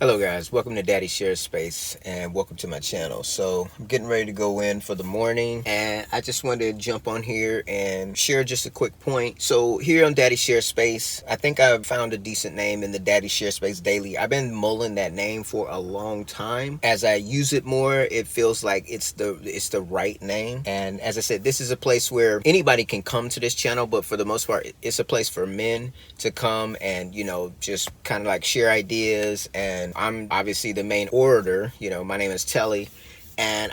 Hello guys, welcome to Daddy Share Space and welcome to my channel. So I'm getting ready to go in for the morning and I just wanted to jump on here and share just a quick point. So here on Daddy Share Space, I think I've found a decent name in the Daddy Share Space Daily. I've been mulling that name for a long time. As I use it more, it feels like it's the right name. And as I said, this is a place where anybody can come to this channel, but for the most part, it's a place for men to come and, just kind of like share ideas. And I'm obviously the main orator. My name is Telly, and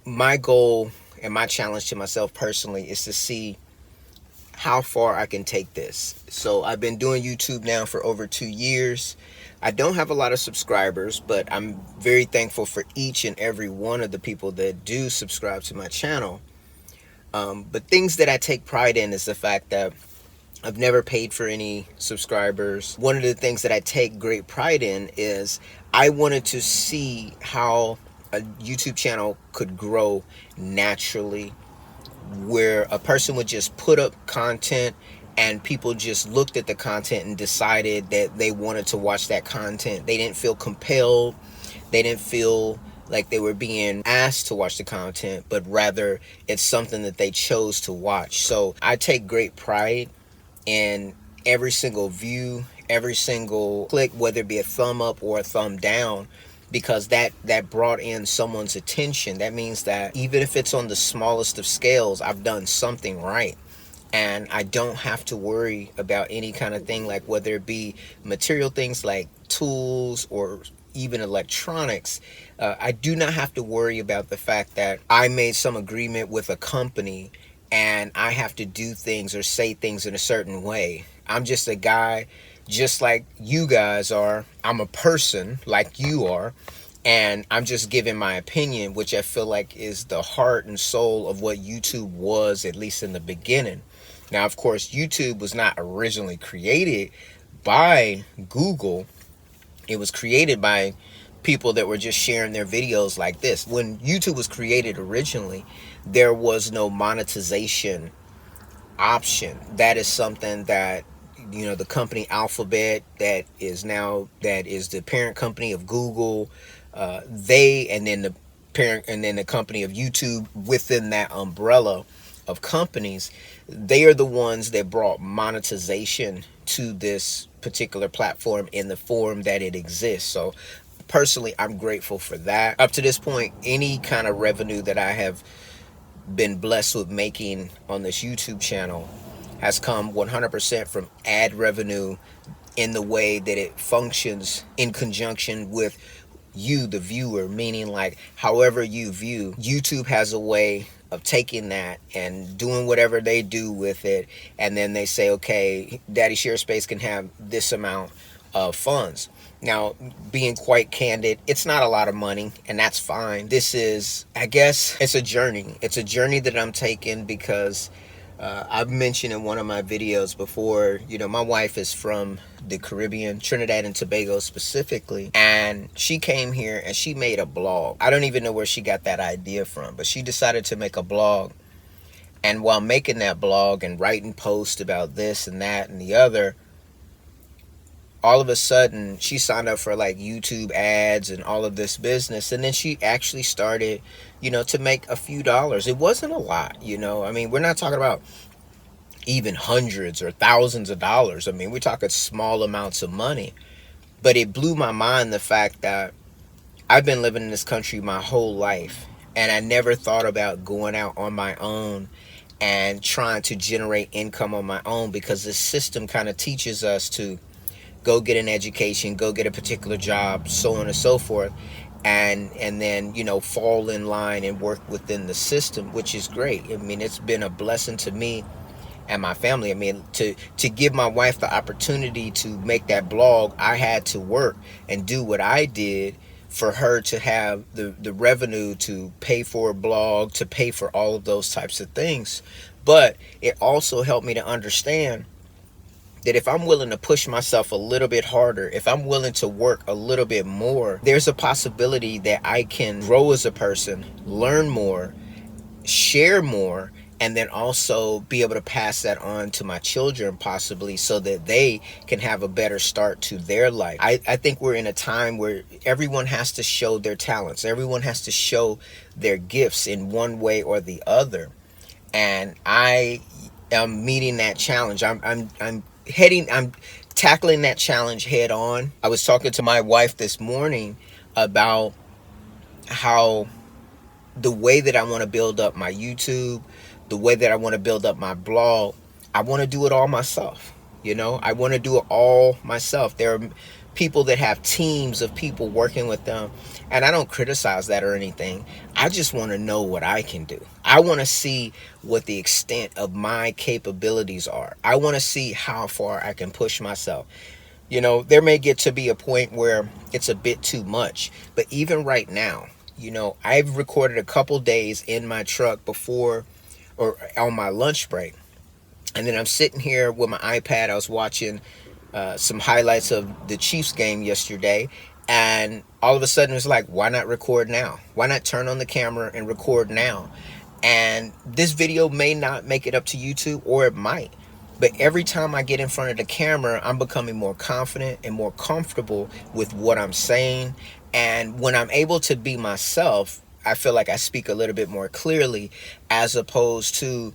my goal and my challenge to myself personally is to see how far I can take this. So I've been doing YouTube now for over 2 years. I don't have a lot of subscribers, but I'm very thankful for each and every one of the people that do subscribe to my channel. But things that I take pride in is the fact that I've never paid for any subscribers. One of the things that I take great pride in is I wanted to see how a YouTube channel could grow naturally, where a person would just put up content and people just looked at the content and decided that they wanted to watch that content. They didn't feel compelled. They didn't feel like they were being asked to watch the content, but rather it's something that they chose to watch. So I take great pride in every single view, every single click, whether it be a thumb up or a thumb down, because that brought in someone's attention. That means that even if it's on the smallest of scales, I've done something right. And I don't have to worry about any kind of thing, like whether it be material things like tools or even electronics. I do not have to worry about the fact that I made some agreement with a company and I have to do things or say things in a certain way. I'm just a guy just like you guys are. I'm a person like you are, and I'm just giving my opinion, which I feel like is the heart and soul of what YouTube was, at least in the beginning. Now, of course, YouTube was not originally created by Google. It was created by people that were just sharing their videos like this. When YouTube was created originally, there was no monetization option. That is something that the company Alphabet, that is the parent company of Google, and then the company of YouTube, within that umbrella of companies, they are the ones that brought monetization to this particular platform in the form that it exists. So personally, I'm grateful for that. Up to this point, any kind of revenue that I have been blessed with making on this YouTube channel has come 100% from ad revenue, in the way that it functions in conjunction with you, the viewer, meaning like however you view. YouTube has a way of taking that and doing whatever they do with it, and then they say, okay, Daddy Share Space can have this amount of funds. Now, being quite candid, it's not a lot of money, and that's fine. This is, I guess, it's a journey. It's a journey that I'm taking because I've mentioned in one of my videos before, my wife is from the Caribbean, Trinidad and Tobago specifically, and she came here and she made a blog. I don't even know where she got that idea from, but she decided to make a blog. And while making that blog and writing posts about this and that and the other, all of a sudden she signed up for like YouTube ads and all of this business, and then she actually started to make a few dollars. It wasn't a lot. I mean, we're not talking about even hundreds or thousands of dollars. I mean, we're talking small amounts of money. But it blew my mind, the fact that I've been living in this country my whole life, and I never thought about going out on my own and trying to generate income on my own, because the system kind of teaches us to go get an education, go get a particular job, so on and so forth, and then fall in line and work within the system, which is great. I mean, it's been a blessing to me and my family. I mean, to give my wife the opportunity to make that blog, I had to work and do what I did for her to have the revenue to pay for a blog, to pay for all of those types of things. But it also helped me to understand that if I'm willing to push myself a little bit harder, if I'm willing to work a little bit more, there's a possibility that I can grow as a person, learn more, share more, and then also be able to pass that on to my children possibly, so that they can have a better start to their life. I think we're in a time where everyone has to show their talents. Everyone has to show their gifts in one way or the other. And I am meeting that challenge. I'm tackling that challenge head on. I was talking to my wife this morning about how the way that I want to build up my YouTube, the way that I want to build up my blog, I want to do it all myself. I want to do it all myself. There are people that have teams of people working with them, and I don't criticize that or anything. I just want to know what I can do. I want to see what the extent of my capabilities are. I want to see how far I can push myself. There may get to be a point where it's a bit too much, but even right now, I've recorded a couple days in my truck before or on my lunch break. And then I'm sitting here with my iPad. I was watching some highlights of the Chiefs game yesterday. And all of a sudden it's like, why not record now? Why not turn on the camera and record now? And this video may not make it up to YouTube, or it might. But every time I get in front of the camera, I'm becoming more confident and more comfortable with what I'm saying. And when I'm able to be myself, I feel like I speak a little bit more clearly, as opposed to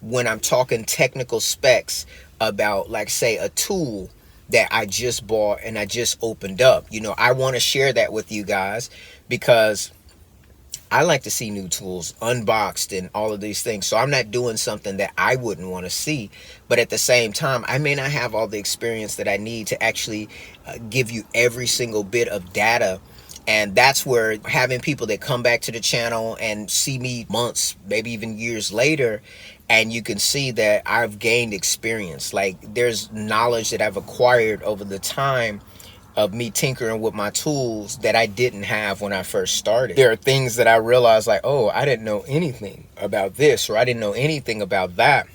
when I'm talking technical specs about, like, say, a tool that I just bought and I just opened up. I want to share that with you guys, because I like to see new tools unboxed and all of these things. So I'm not doing something that I wouldn't want to see. But at the same time, I may not have all the experience that I need to actually give you every single bit of data. And that's where having people that come back to the channel and see me months, maybe even years later, and you can see that I've gained experience. Like, there's knowledge that I've acquired over the time of me tinkering with my tools that I didn't have when I first started. There are things that I realized, like, oh, I didn't know anything about this, or I didn't know anything about that.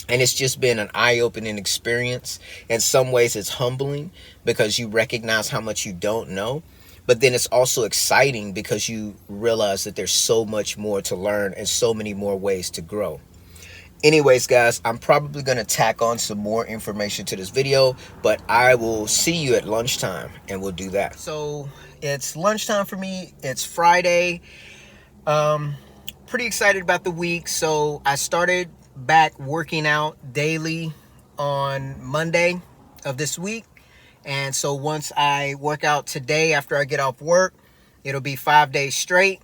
And it's just been an eye-opening experience. In some ways, it's humbling because you recognize how much you don't know. But then it's also exciting because you realize that there's so much more to learn and so many more ways to grow. Anyways, guys, I'm probably going to tack on some more information to this video, but I will see you at lunchtime and we'll do that. So it's lunchtime for me. It's Friday. Pretty excited about the week. So I started back working out daily on Monday of this week. And so once I work out today after I get off work, it'll be 5 days straight.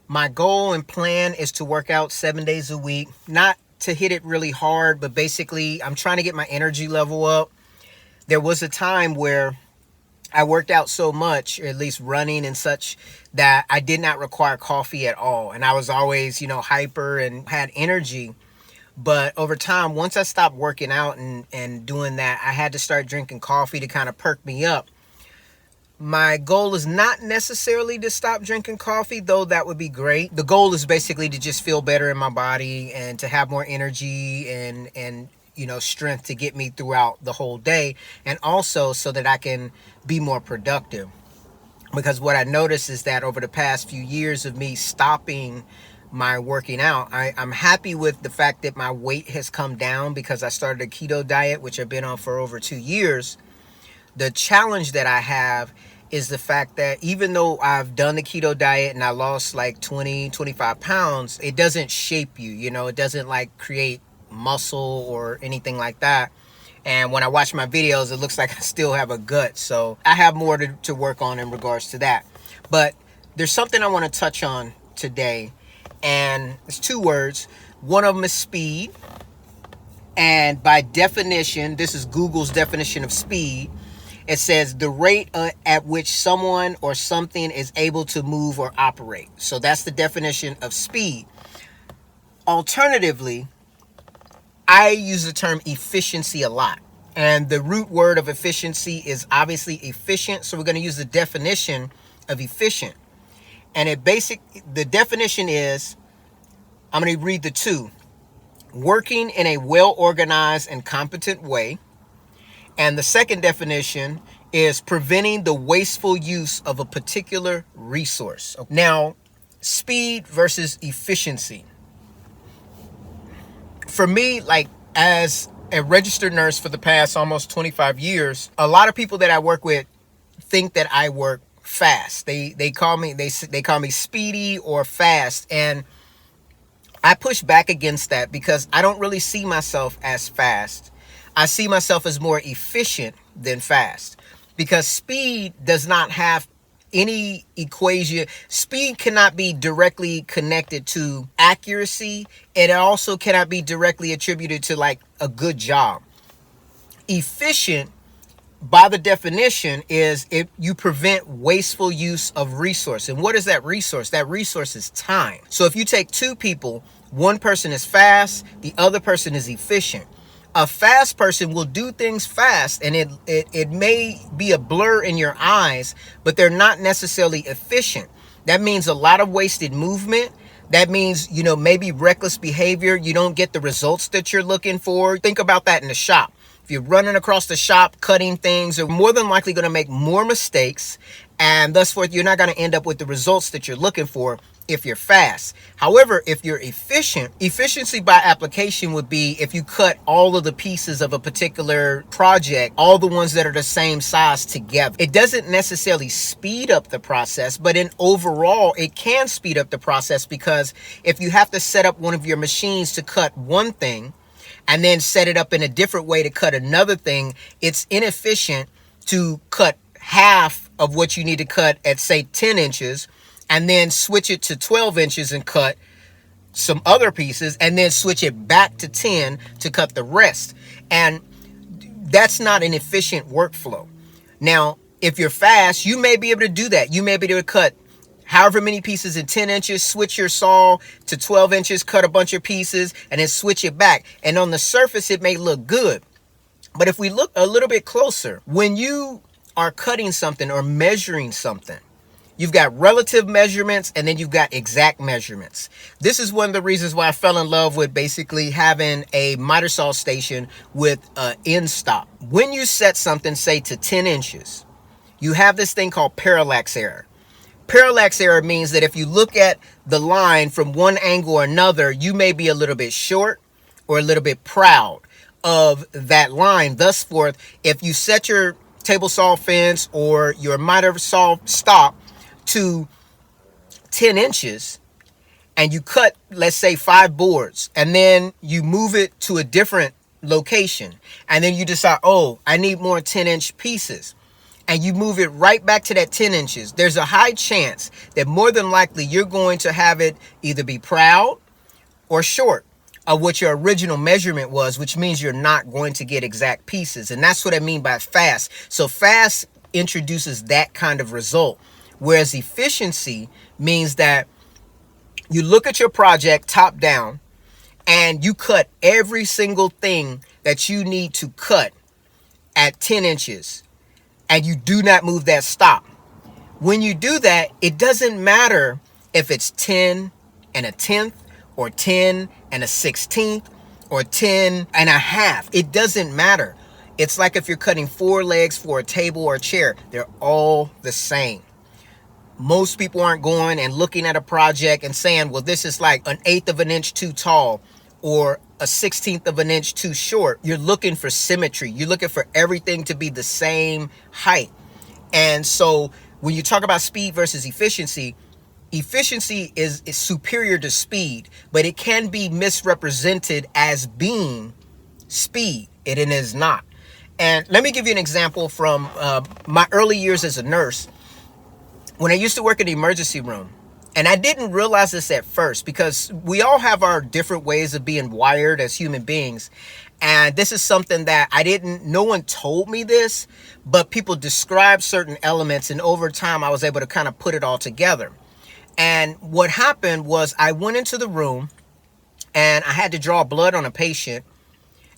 My goal and plan is to work out 7 days a week. Not to hit it really hard, but basically I'm trying to get my energy level up. There was a time where I worked out so much, or at least running and such, that I did not require coffee at all. And I was always, hyper and had energy. But over time, once I stopped working out and doing that, I had to start drinking coffee to kind of perk me up. My goal is not necessarily to stop drinking coffee, though that would be great. The goal is basically to just feel better in my body and to have more energy and strength to get me throughout the whole day, and also so that I can be more productive. Because what I noticed is that over the past few years of me stopping my working out, I'm happy with the fact that my weight has come down because I started a keto diet, which I've been on for over 2 years. The challenge that I have is the fact that even though I've done the keto diet and I lost like 25 pounds, it doesn't shape you, it doesn't like create muscle or anything like that. And when I watch my videos, it looks like I still have a gut. So I have more to work on in regards to that. But there's something I want to touch on today. And it's 2 words. One of them is speed. And by definition, this is Google's definition of speed. It says the rate at which someone or something is able to move or operate. So that's the definition of speed. Alternatively, I use the term efficiency a lot. And the root word of efficiency is obviously efficient. So we're going to use the definition of efficient. And the definition is, I'm going to read the 2. Working in a well-organized and competent way. And the second definition is preventing the wasteful use of a particular resource. Now, speed versus efficiency. for me, like as a registered nurse for the past almost 25 years, a lot of people that I work with think that I work fast. They call me they call me speedy or fast, and I push back against that because I don't really see myself as fast. I see myself as more efficient than fast, because speed does not have any equation. Speed cannot be directly connected to accuracy, and it also cannot be directly attributed to like a good job. Efficient, by the definition, is if you prevent wasteful use of resource. And what is that resource? That resource is time. So if you take two people, one person is fast, the other person is efficient. A fast person will do things fast, and it may be a blur in your eyes, but they're not necessarily efficient. That means a lot of wasted movement. That means, maybe reckless behavior. You don't get the results that you're looking for. Think about that in the shop. If you're running across the shop, cutting things, you're more than likely going to make more mistakes, and thus forth, you're not going to end up with the results that you're looking for if you're fast. However, if you're efficient, efficiency by application would be if you cut all of the pieces of a particular project, all the ones that are the same size together. It doesn't necessarily speed up the process, but in overall, it can speed up the process, because if you have to set up one of your machines to cut one thing, and then set it up in a different way to cut another thing, it's inefficient to cut half of what you need to cut at, say, 10 inches, and then switch it to 12 inches and cut some other pieces, and then switch it back to 10 to cut the rest. And that's not an efficient workflow. Now, if you're fast, you may be able to do that. You may be able to cut however many pieces in 10 inches, switch your saw to 12 inches, cut a bunch of pieces, and then switch it back. And on the surface, it may look good. But if we look a little bit closer, when you are cutting something or measuring something, you've got relative measurements, and then you've got exact measurements. This is one of the reasons why I fell in love with basically having a miter saw station with an end stop. When you set something, say, to 10 inches, you have this thing called parallax error. Parallax error means that if you look at the line from one angle or another, you may be a little bit short or a little bit proud of that line. Thus forth, if you set your table saw fence or your miter saw stop to 10 inches and you cut, let's say, 5 boards, and then you move it to a different location, and then you decide, oh, I need more 10-inch pieces, and you move it right back to that 10 inches, there's a high chance that more than likely you're going to have it either be proud or short of what your original measurement was, which means you're not going to get exact pieces. And that's what I mean by fast. So fast introduces that kind of result, whereas efficiency means that you look at your project top down and you cut every single thing that you need to cut at 10 inches. And you do not move that stop. When you do that, it doesn't matter if it's 10 and a tenth, or 10 and a 16th, or 10 and a half. It doesn't matter. It's like if you're cutting 4 legs for a table or a chair. They're all the same. Most people aren't going and looking at a project and saying, well, this is like 1/8 of an inch too tall, or a 1/16 of an inch too short. You're looking for symmetry. You're looking for everything to be the same height. And so when you talk about speed versus efficiency, efficiency is superior to speed, but it can be misrepresented as being speed. It is not. And let me give you an example from my early years as a nurse. When I used to work in the emergency room, and I didn't realize this at first, because we all have our different ways of being wired as human beings. And this is something that no one told me this, but people described certain elements, and over time I was able to kind of put it all together. And what happened was I went into the room and I had to draw blood on a patient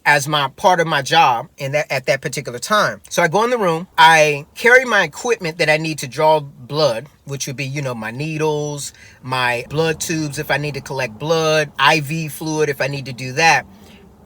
as my part of my job at that particular time. So I go in the room, I carry my equipment that I need to draw blood, which would be, my needles, my blood tubes if I need to collect blood, IV fluid if I need to do that.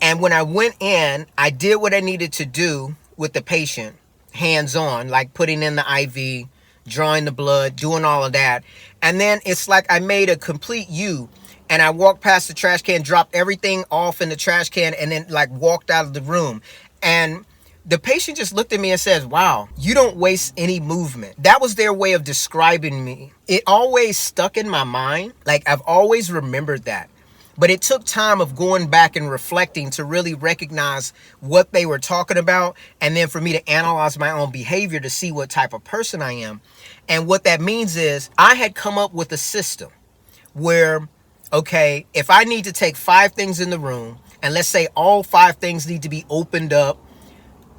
And when I went in, I did what I needed to do with the patient, hands-on, like putting in the IV, drawing the blood, doing all of that. And then it's like I made a complete U. And I walked past the trash can, dropped everything off in the trash can, and then like walked out of the room. And the patient just looked at me and says, wow, you don't waste any movement. That was their way of describing me. It always stuck in my mind. Like, I've always remembered that. But it took time of going back and reflecting to really recognize what they were talking about. And then for me to analyze my own behavior to see what type of person I am. And what that means is I had come up with a system where, okay, if I need to take 5 things in the room, and let's say all 5 things need to be opened up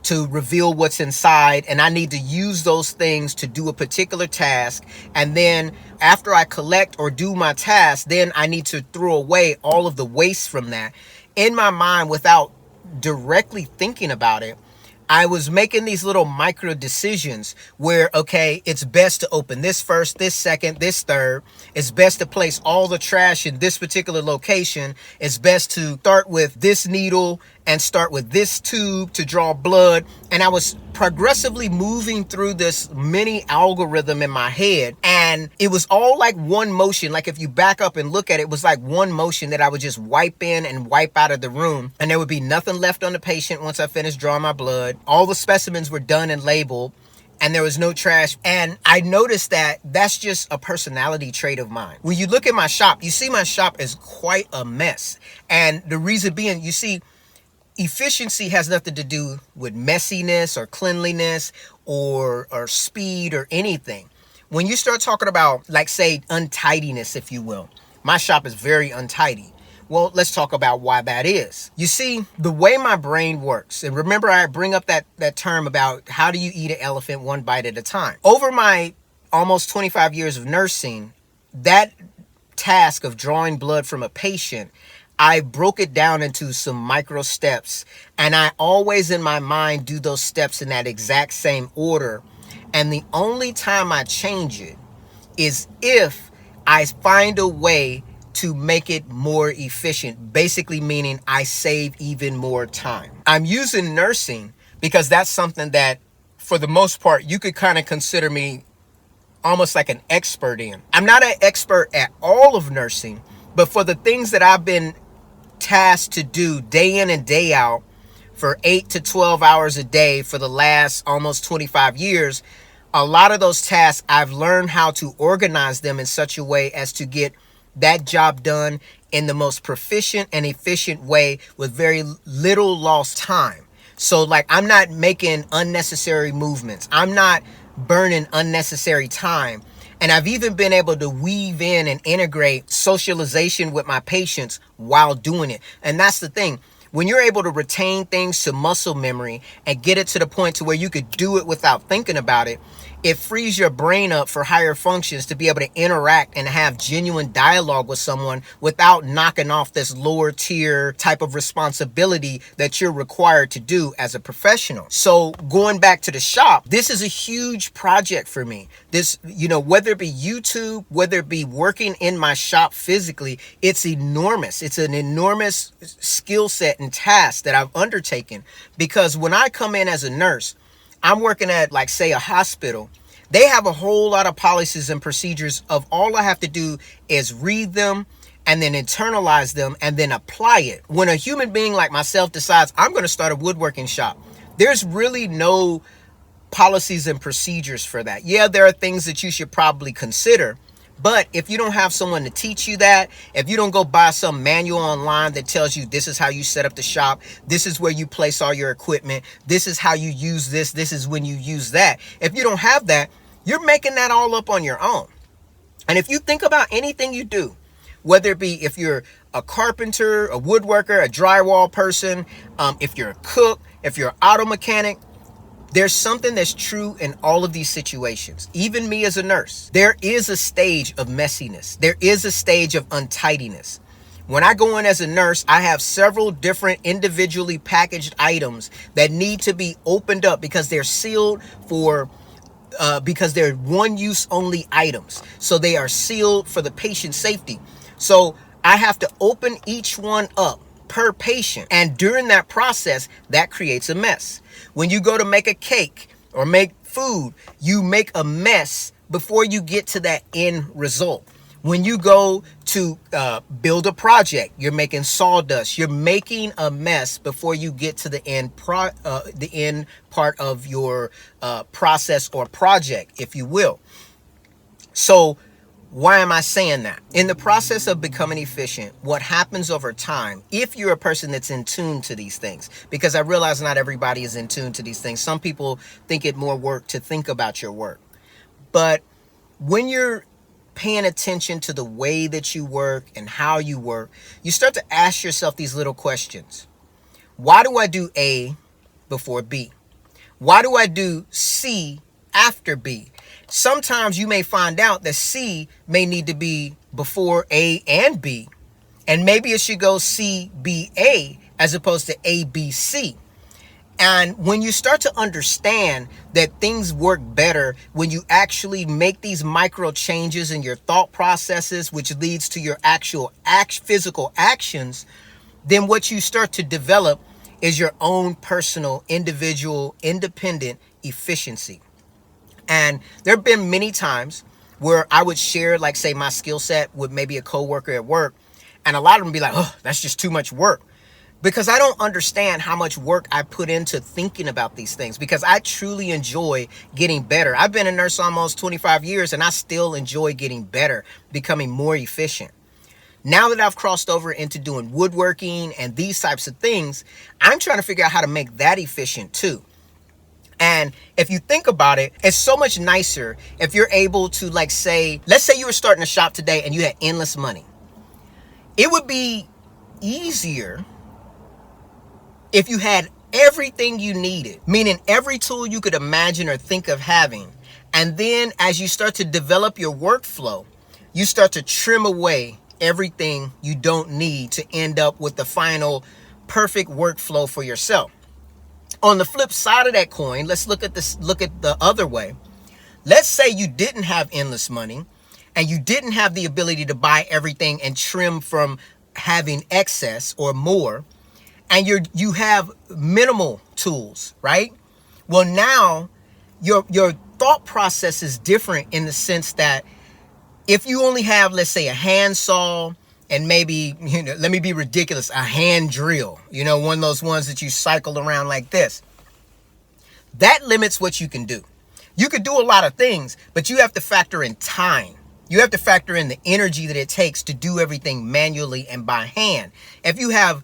to reveal what's inside, and I need to use those things to do a particular task, and then after I collect or do my task, then I need to throw away all of the waste from that. In my mind, without directly thinking about it, I was making these little micro decisions where, okay, it's best to open this first, this second, this third. It's best to place all the trash in this particular location. It's best to start with this needle and start with this tube to draw blood. And I was progressively moving through this mini algorithm in my head. And it was all like one motion. Like if you back up and look at it, it was like one motion that I would just wipe in and wipe out of the room. And there would be nothing left on the patient once I finished drawing my blood. All the specimens were done and labeled, and there was no trash. And I noticed that that's just a personality trait of mine. When you look at my shop, you see my shop is quite a mess. And the reason being, you see, efficiency has nothing to do with messiness or cleanliness or speed or anything. When you start talking about, like, say, untidiness, if you will, my shop is very untidy. Well, let's talk about why that is. You see, the way my brain works, and remember I bring up that term about how do you eat an elephant one bite at a time. Over my almost 25 years of nursing, that task of drawing blood from a patient, I broke it down into some micro steps, and I always in my mind do those steps in that exact same order. And the only time I change it is if I find a way to make it more efficient, basically meaning I save even more time. I'm using nursing because that's something that, for the most part, you could kind of consider me almost like an expert in. I'm not an expert at all of nursing, but for the things that I've been tasked to do day in and day out for 8 to 12 hours a day for the last almost 25 years, a lot of those tasks, I've learned how to organize them in such a way as to get that job done in the most proficient and efficient way with very little lost time. So like, I'm not making unnecessary movements. I'm not burning unnecessary time. And I've even been able to weave in and integrate socialization with my patients while doing it. And that's the thing. When you're able to retain things to muscle memory and get it to the point to where you could do it without thinking about it, it frees your brain up for higher functions to be able to interact and have genuine dialogue with someone without knocking off this lower tier type of responsibility that you're required to do as a professional. So going back to the shop, this is a huge project for me. This, whether it be YouTube, whether it be working in my shop physically, it's enormous. It's an enormous skill set and task that I've undertaken, because when I come in as a nurse, I'm working at, like, say, a hospital. They have a whole lot of policies and procedures of all I have to do is read them and then internalize them and then apply it. When a human being like myself decides I'm going to start a woodworking shop, there's really no policies and procedures for that. Yeah, there are things that you should probably consider. But if you don't have someone to teach you that, if you don't go buy some manual online that tells you this is how you set up the shop, this is where you place all your equipment, this is how you use this is when you use that. If you don't have that, you're making that all up on your own. And if you think about anything you do, whether it be if you're a carpenter, a woodworker, a drywall person, if you're a cook, if you're an auto mechanic, there's something that's true in all of these situations. Even me as a nurse, there is a stage of messiness. There is a stage of untidiness. When I go in as a nurse, I have several different individually packaged items that need to be opened up because they're sealed because they're one-use only items. So they are sealed for the patient safety. So I have to open each one up per patient. And during that process, that creates a mess. When you go to make a cake or make food, you make a mess before you get to that end result. When you go to build a project, you're making sawdust. You're making a mess before you get to the end part of your process or project, if you will. So why am I saying that? In the process of becoming efficient, what happens over time, if you're a person that's in tune to these things, because I realize not everybody is in tune to these things. Some people think it more work to think about your work. But when you're paying attention to the way that you work and how you work, you start to ask yourself these little questions. Why do I do A before B? Why do I do C after B? Sometimes you may find out that C may need to be before A and B. And maybe it should go C, B, A as opposed to A, B, C. And when you start to understand that things work better when you actually make these micro changes in your thought processes, which leads to your actual physical actions, then what you start to develop is your own personal, individual, independent efficiency. And there have been many times where I would share, like, say, my skill set with maybe a coworker at work, and a lot of them be like, oh, that's just too much work. Because I don't understand how much work I put into thinking about these things, because I truly enjoy getting better. I've been a nurse almost 25 years and I still enjoy getting better, becoming more efficient. Now that I've crossed over into doing woodworking and these types of things, I'm trying to figure out how to make that efficient too. And if you think about it, it's so much nicer if you're able to, like, say, let's say you were starting a shop today and you had endless money. It would be easier if you had everything you needed, meaning every tool you could imagine or think of having. And then as you start to develop your workflow, you start to trim away everything you don't need to end up with the final perfect workflow for yourself. On the flip side of that coin, let's look at the other way. Let's say you didn't have endless money and you didn't have the ability to buy everything and trim from having excess or more, and you have minimal tools, right? Well, now your thought process is different in the sense that if you only have, let's say, a handsaw and maybe, let me be ridiculous, a hand drill, one of those ones that you cycle around like this, that limits what you can do. You could do a lot of things, but you have to factor in time. You have to factor in the energy that it takes to do everything manually and by hand. If you have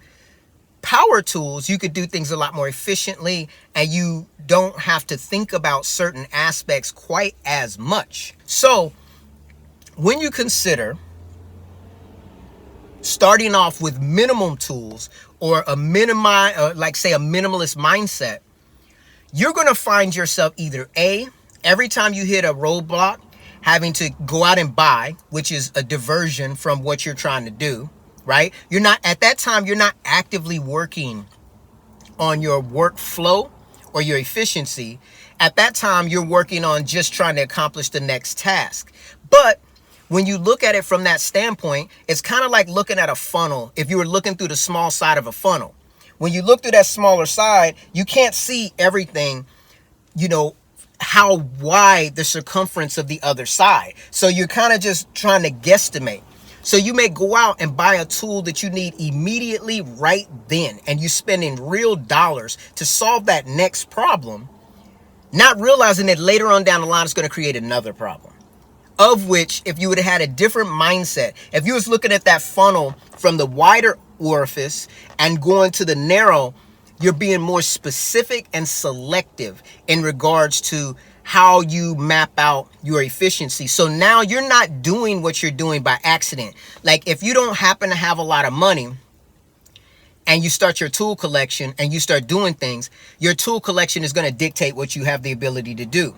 power tools, you could do things a lot more efficiently, and you don't have to think about certain aspects quite as much. So when you consider starting off with minimum tools or a minimalist mindset, you're going to find yourself either A, every time you hit a roadblock, having to go out and buy, which is a diversion from what you're trying to do, right? You're not actively working on your workflow or your efficiency. At that time, you're working on just trying to accomplish the next task. But when you look at it from that standpoint, it's kind of like looking at a funnel. If you were looking through the small side of a funnel, when you look through that smaller side, you can't see everything, how wide the circumference of the other side. So you're kind of just trying to guesstimate. So you may go out and buy a tool that you need immediately right then, and you're spending real dollars to solve that next problem, not realizing that later on down the line it's going to create another problem. Of which, if you would have had a different mindset, if you was looking at that funnel from the wider orifice and going to the narrow, you're being more specific and selective in regards to how you map out your efficiency. So now you're not doing what you're doing by accident. Like if you don't happen to have a lot of money and you start your tool collection and you start doing things, your tool collection is going to dictate what you have the ability to do.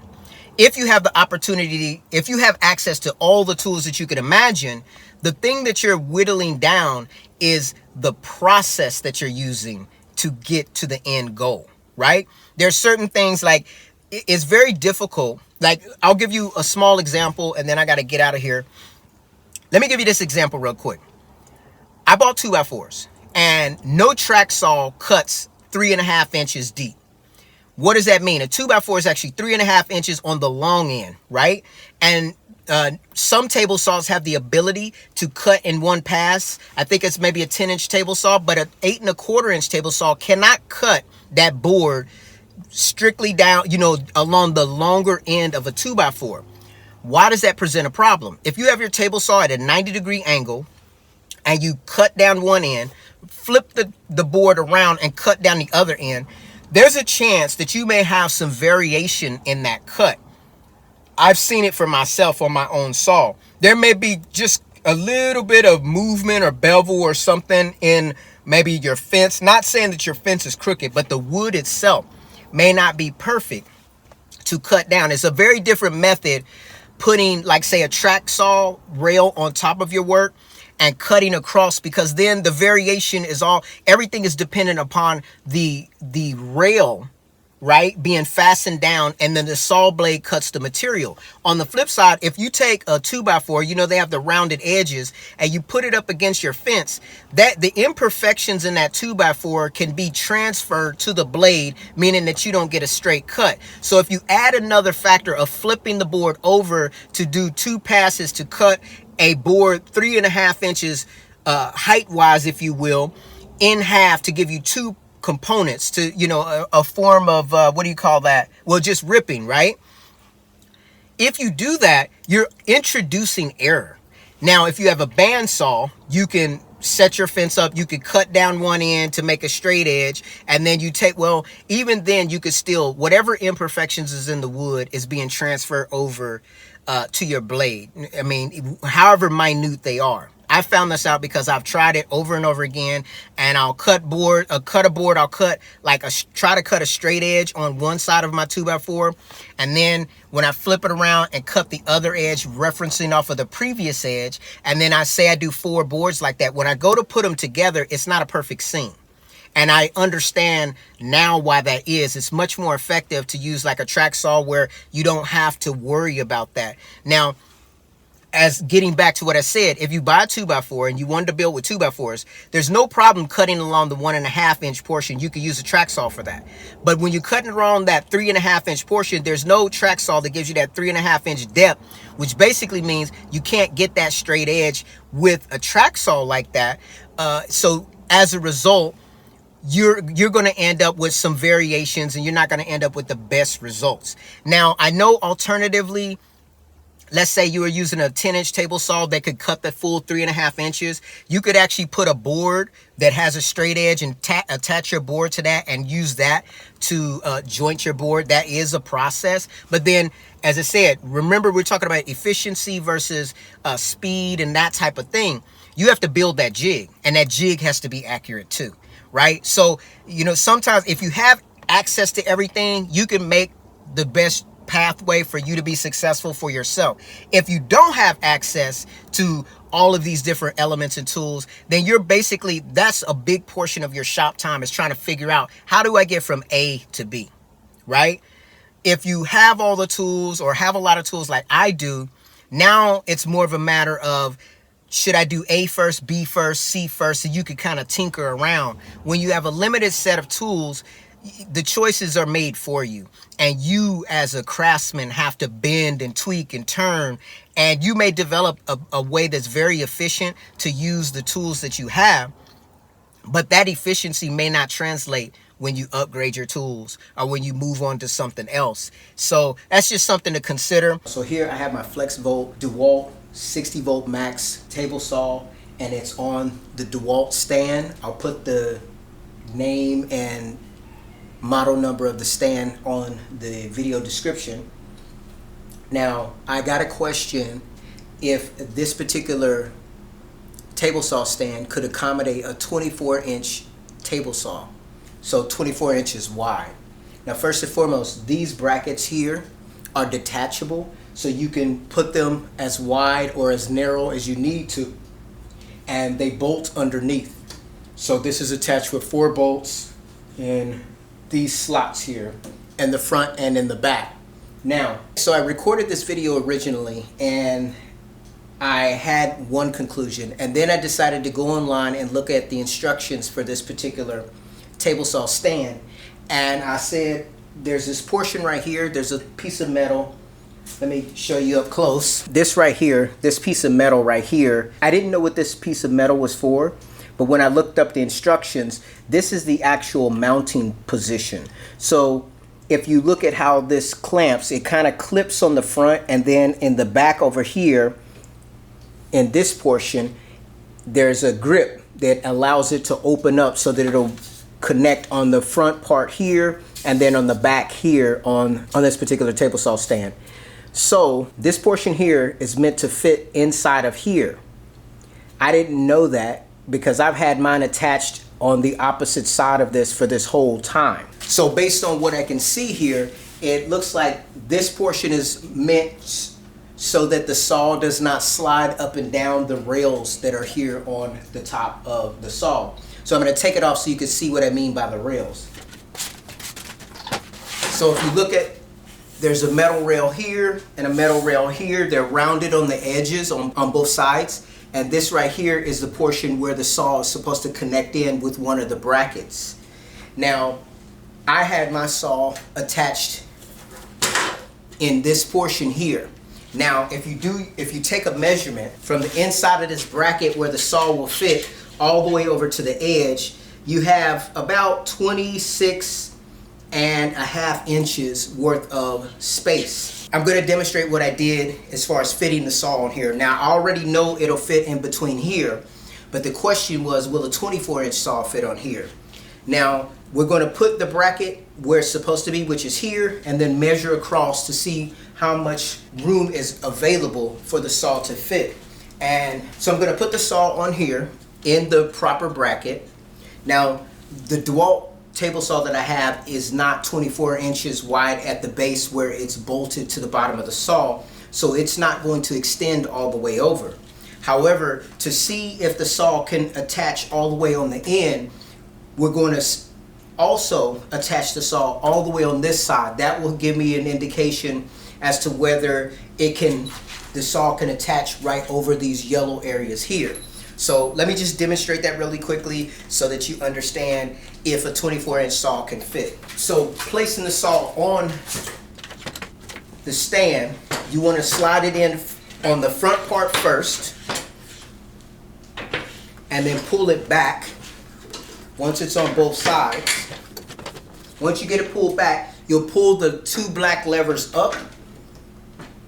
If you have the opportunity, if you have access to all the tools that you could imagine, the thing that you're whittling down is the process that you're using to get to the end goal, right? There's certain things like it's very difficult. Like I'll give you a small example and then I got to get out of here. Let me give you this example real quick. I bought 2x4s and no track saw cuts 3.5 inches deep. What does that mean? A 2x4 is actually 3.5 inches on the long end, right? And Some table saws have the ability to cut in one pass. I think it's maybe a 10-inch table saw, but an 8¼ inch table saw cannot cut that board strictly down, along the longer end of a 2x4. Why does that present a problem? If you have your table saw at a 90-degree angle and you cut down one end, flip the board around and cut down the other end, there's a chance that you may have some variation in that cut. I've seen it for myself on my own saw. There may be just a little bit of movement or bevel or something in maybe your fence. Not saying that your fence is crooked, but the wood itself may not be perfect to cut down. It's a very different method putting, like, say, a track saw rail on top of your work and cutting across, because then the variation is everything is dependent upon the rail, right, being fastened down, and then the saw blade cuts the material. On the flip side, if you take a 2x4, they have the rounded edges, and you put it up against your fence, that the imperfections in that 2x4 can be transferred to the blade, meaning that you don't get a straight cut. So if you add another factor of flipping the board over to do 2 passes to cut a board 3.5 inches height wise, if you will, in half to give you 2 components to, a form of, what do you call that? Well, just ripping, right? If you do that, you're introducing error. Now, if you have a bandsaw, you can set your fence up, you could cut down one end to make a straight edge, and then even then you could still, whatever imperfections is in the wood is being transferred over to your blade. I mean, however minute they are. I found this out because I've tried it over and over again, and I'll try to cut a straight edge on one side of my 2x4, and then when I flip it around and cut the other edge referencing off of the previous edge, and then I do 4 boards like that, when I go to put them together, it's not a perfect seam. And I understand now why that is. It's much more effective to use like a track saw where you don't have to worry about that. Now, as getting back to what I said, if you buy a 2x4 and you wanted to build with 2x4s, there's no problem cutting along the 1.5 inch portion. You could use a track saw for that. But when you're cutting around that 3.5 inch portion, there's no track saw that gives you that 3.5 inch depth, which basically means you can't get that straight edge with a track saw like that. So as a result, you're going to end up with some variations, and you're not going to end up with the best results. Now, I know alternatively, let's say you were using a 10-inch table saw that could cut the full 3.5 inches. You could actually put a board that has a straight edge and attach your board to that and use that to joint your board. That is a process. But then, as I said, remember we're talking about efficiency versus speed and that type of thing. You have to build that jig, and that jig has to be accurate too, right? So, sometimes if you have access to everything, you can make the best pathway for you to be successful for yourself. If you don't have access to all of these different elements and tools, then that's a big portion of your shop time, is trying to figure out, how do I get from A to B, right? If you have all the tools or have a lot of tools like I do, now it's more of a matter of, should I do A first, B first, C first, so you can kind of tinker around. When you have a limited set of tools, the choices are made for you, and you as a craftsman have to bend and tweak and turn, and you may develop a way that's very efficient to use the tools that you have, but that efficiency may not translate when you upgrade your tools or when you move on to something else. So that's just something to consider. So here I have my FlexVolt Dewalt 60 volt max table saw, and it's on the Dewalt stand. I'll put the name and model number of the stand on the video description. Now, I got a question if this particular table saw stand could accommodate a 24-inch table saw, so 24 inches wide. Now, first and foremost, these brackets here are detachable, so you can put them as wide or as narrow as you need to, and they bolt underneath. So this is attached with 4 bolts in these slots here, in the front and in the back. Now, so I recorded this video originally, and I had one conclusion, and then I decided to go online and look at the instructions for this particular table saw stand, and I said, there's this portion right here, there's a piece of metal Let me show you up close. This right here, this piece of metal right here, I didn't know what this piece of metal was for, but when I looked up the instructions, this is the actual mounting position. So if you look at how this clamps, it kind of clips on the front, and then in the back over here, in this portion, there's a grip that allows it to open up so that it'll connect on the front part here and then on the back here on this particular table saw stand. So this portion here is meant to fit inside of here. I didn't know that because I've had mine attached on the opposite side of this for this whole time. So based on what I can see here, it looks like this portion is meant so that the saw does not slide up and down the rails that are here on the top of the saw. So I'm going to take it off so you can see what I mean by the rails. So if you look at, there's a metal rail here and a metal rail here. They're rounded on the edges on both sides. And this right here is the portion where the saw is supposed to connect in with one of the brackets. Now, I had my saw attached in this portion here. Now, if you take a measurement from the inside of this bracket where the saw will fit all the way over to the edge, you have about 26.5 inches worth of space. I'm going to demonstrate what I did as far as fitting the saw on here. Now, I already know it'll fit in between here, but the question was, will a 24-inch saw fit on here? Now, we're going to put the bracket where it's supposed to be, which is here, and then measure across to see how much room is available for the saw to fit. And so I'm going to put the saw on here in the proper bracket. Now, the Dewalt table saw that I have is not 24 inches wide at the base where it's bolted to the bottom of the saw, so it's not going to extend all the way over. However, to see if the saw can attach all the way on the end, we're going to also attach the saw all the way on this side. That will give me an indication as to whether the saw can attach right over these yellow areas here. So let me just demonstrate that really quickly so that you understand if a 24-inch saw can fit. So placing the saw on the stand, you want to slide it in on the front part first and then pull it back once it's on both sides. Once you get it pulled back, you'll pull the two black levers up,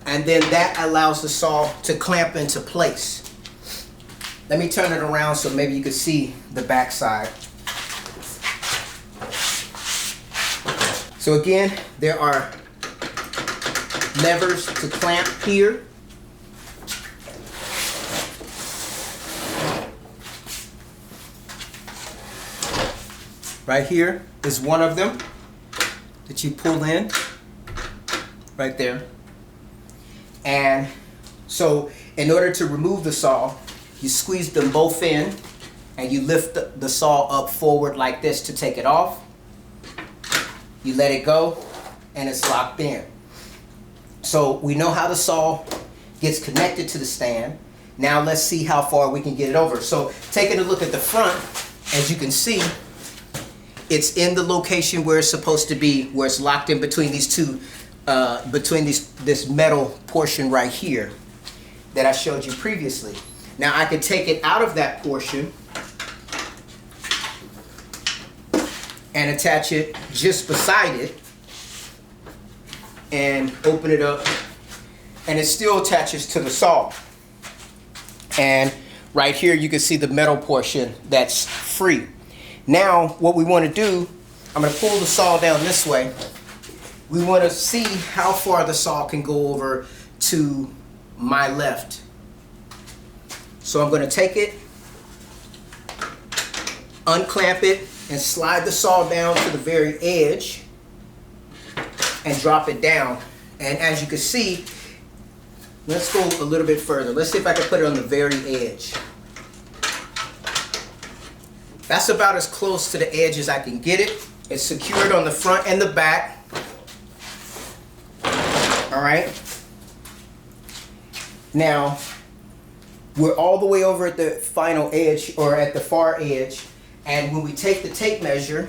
and then that allows the saw to clamp into place. Let me turn it around so maybe you can see the back side. So again, there are levers to clamp here. Right here is one of them that you pull in, right there. And so in order to remove the saw, you squeeze them both in and you lift the saw up forward like this to take it off. You let it go and it's locked in. So we know how the saw gets connected to the stand. Now let's see how far we can get it over. So taking a look at the front, as you can see, it's in the location where it's supposed to be, where it's locked in between these two, this metal portion right here that I showed you previously. Now I can take it out of that portion and attach it just beside it and open it up, and it still attaches to the saw. And right here you can see the metal portion that's free. Now what we want to do, I'm going to pull the saw down this way. We want to see how far the saw can go over to my left. So I'm going to take it, unclamp it, and slide the saw down to the very edge and drop it down. And as you can see, let's go a little bit further. Let's see if I can put it on the very edge. That's about as close to the edge as I can get it. It's secured on the front and the back. All right. Now, we're all the way over at the final edge, or at the far edge, and when we take the tape measure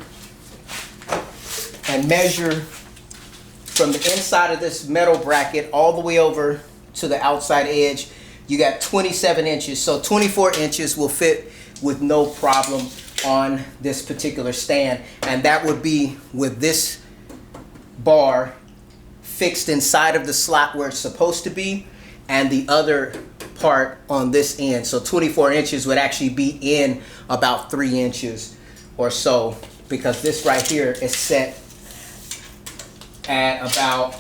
and measure from the inside of this metal bracket all the way over to the outside edge, you got 27 inches. So 24 inches will fit with no problem on this particular stand. And that would be with this bar fixed inside of the slot where it's supposed to be, and the other part on this end. So 24 inches would actually be in about 3 inches or so, because this right here is set at about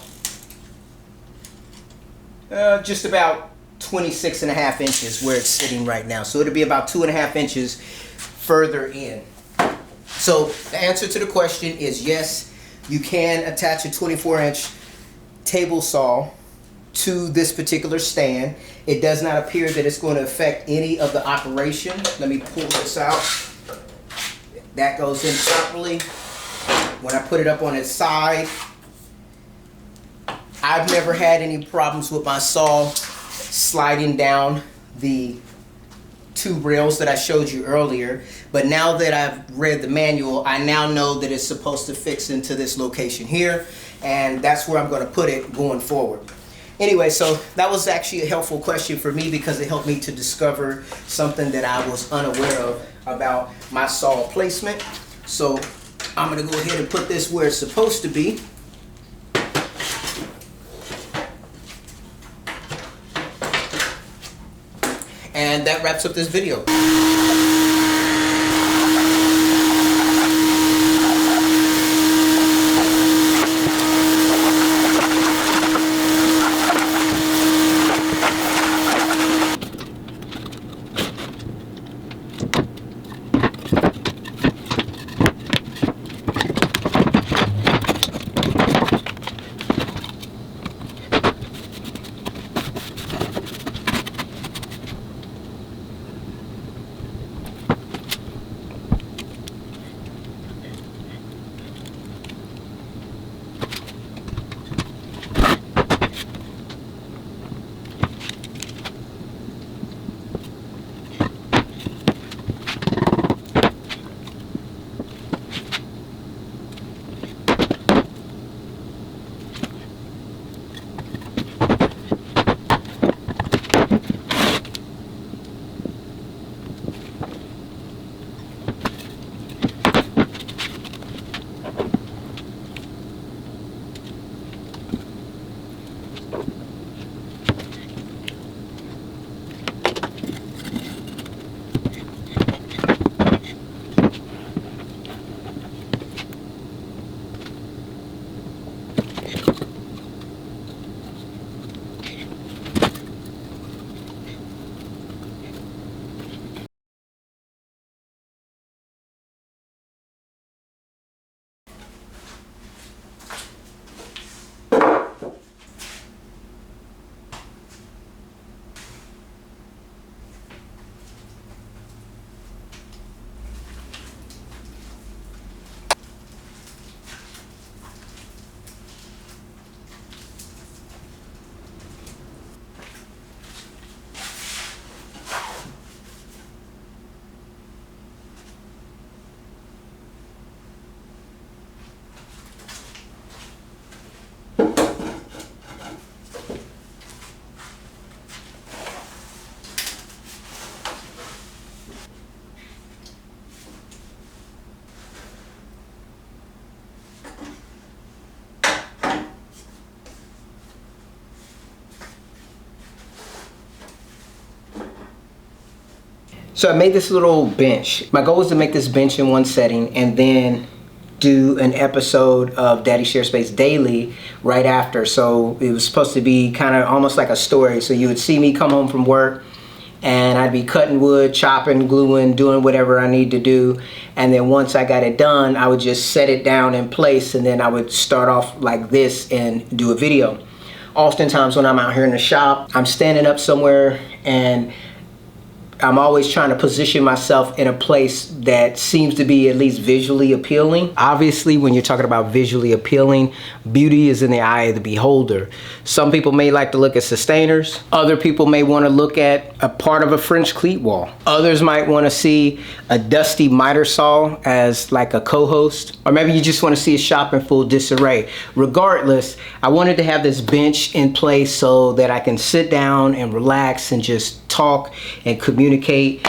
just about 26.5 inches where it's sitting right now. So it'll be about 2.5 inches further in. So the answer to the question is yes, you can attach a 24-inch table saw to this particular stand. It does not appear that it's going to affect any of the operation. Let me pull this out. That goes in properly. When I put it up on its side, I've never had any problems with my saw sliding down the 2 rails that I showed you earlier. But now that I've read the manual, I now know that it's supposed to fix into this location here, and that's where I'm going to put it going forward. Anyway, so that was actually a helpful question for me, because it helped me to discover something that I was unaware of about my saw placement. So I'm going to go ahead and put this where it's supposed to be. And that wraps up this video. So I made this little bench. My goal was to make this bench in one setting and then do an episode of Daddy Share Space Daily right after. So it was supposed to be kind of almost like a story. So you would see me come home from work and I'd be cutting wood, chopping, gluing, doing whatever I need to do. And then once I got it done, I would just set it down in place, and then I would start off like this and do a video. Oftentimes when I'm out here in the shop, I'm standing up somewhere and I'm always trying to position myself in a place that seems to be at least visually appealing. Obviously, when you're talking about visually appealing, beauty is in the eye of the beholder. Some people may like to look at sustainers. Other people may want to look at a part of a French cleat wall. Others might want to see a dusty miter saw as like a co-host. Or maybe you just want to see a shop in full disarray. Regardless, I wanted to have this bench in place so that I can sit down and relax and just talk and communicate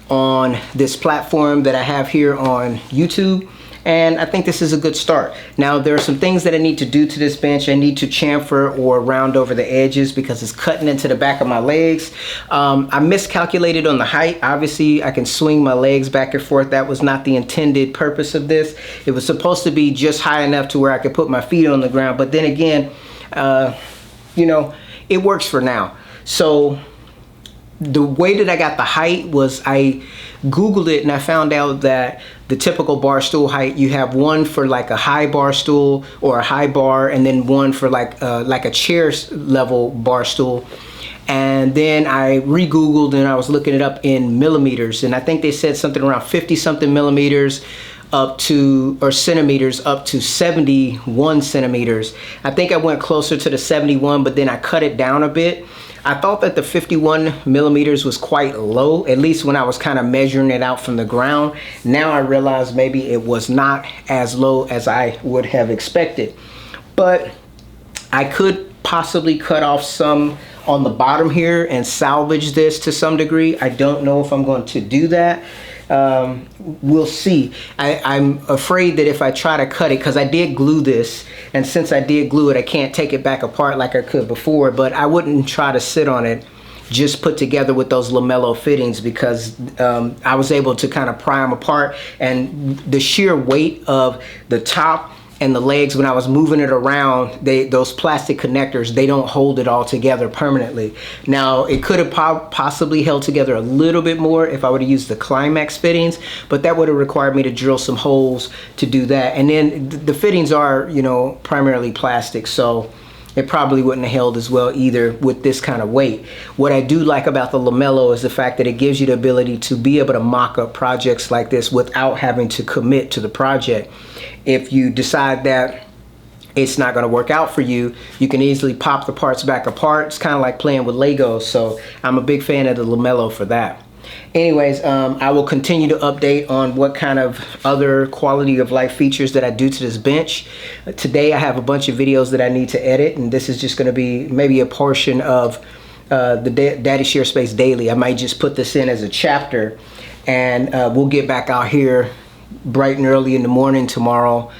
on this platform that I have here on YouTube. And I think this is a good start. Now, there are some things that I need to do to this bench. I need to chamfer or round over the edges because it's cutting into the back of my legs. I miscalculated on the height. Obviously, I can swing my legs back and forth. That was not the intended purpose of this. It was supposed to be just high enough to where I could put my feet on the ground. But then again, you know, it works for now. So the way that I got the height was I Googled it and I found out that the typical bar stool height, you have one for like a high bar stool or a high bar, and then one for like a chair level bar stool. And then I re-Googled and I was looking it up in millimeters, and I think they said something around 50 something millimeters up to, or centimeters, up to 71 centimeters. I think I went closer to the 71, but then I cut it down a bit. I thought that the 51 millimeters was quite low, at least when I was kind of measuring it out from the ground. Now I realize maybe it was not as low as I would have expected. But I could possibly cut off some on the bottom here and salvage this to some degree. I don't know if I'm going to do that. We'll see. I'm afraid that if I try to cut it, because I did glue this, and since I did glue it, I can't take it back apart like I could before, but I wouldn't try to sit on it just put together with those lamello fittings, because I was able to kind of pry them apart, and the sheer weight of the top and the legs, when I was moving it around, those plastic connectors, they don't hold it all together permanently. Now, it could have possibly held together a little bit more if I would have used the Climax fittings, but that would have required me to drill some holes to do that. And then the fittings are, you know, primarily plastic, so it probably wouldn't have held as well either with this kind of weight. What I do like about the lamello is the fact that it gives you the ability to be able to mock up projects like this without having to commit to the project. If you decide that it's not going to work out for you, you can easily pop the parts back apart. It's kind of like playing with Legos, so I'm a big fan of the lamello for that. Anyways, I will continue to update on what kind of other quality of life features that I do to this bench. Today I have a bunch of videos that I need to edit, and this is just going to be maybe a portion of the Daddy Share Space Daily. I might just put this in as a chapter, and we'll get back out here bright and early in the morning tomorrow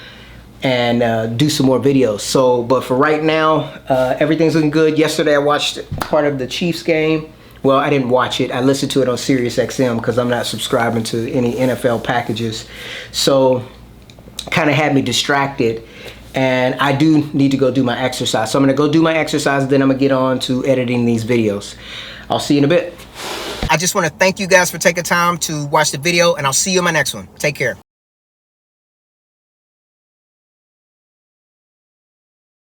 and do some more videos. So, but for right now, everything's looking good. Yesterday I watched part of the Chiefs game. Well, I didn't watch it. I listened to it on Sirius XM because I'm not subscribing to any NFL packages. So kind of had me distracted, and I do need to go do my exercise. So I'm gonna go do my exercise, then I'm gonna get on to editing these videos. I'll see you in a bit. I just want to thank you guys for taking time to watch the video, and I'll see you in my next one. Take care.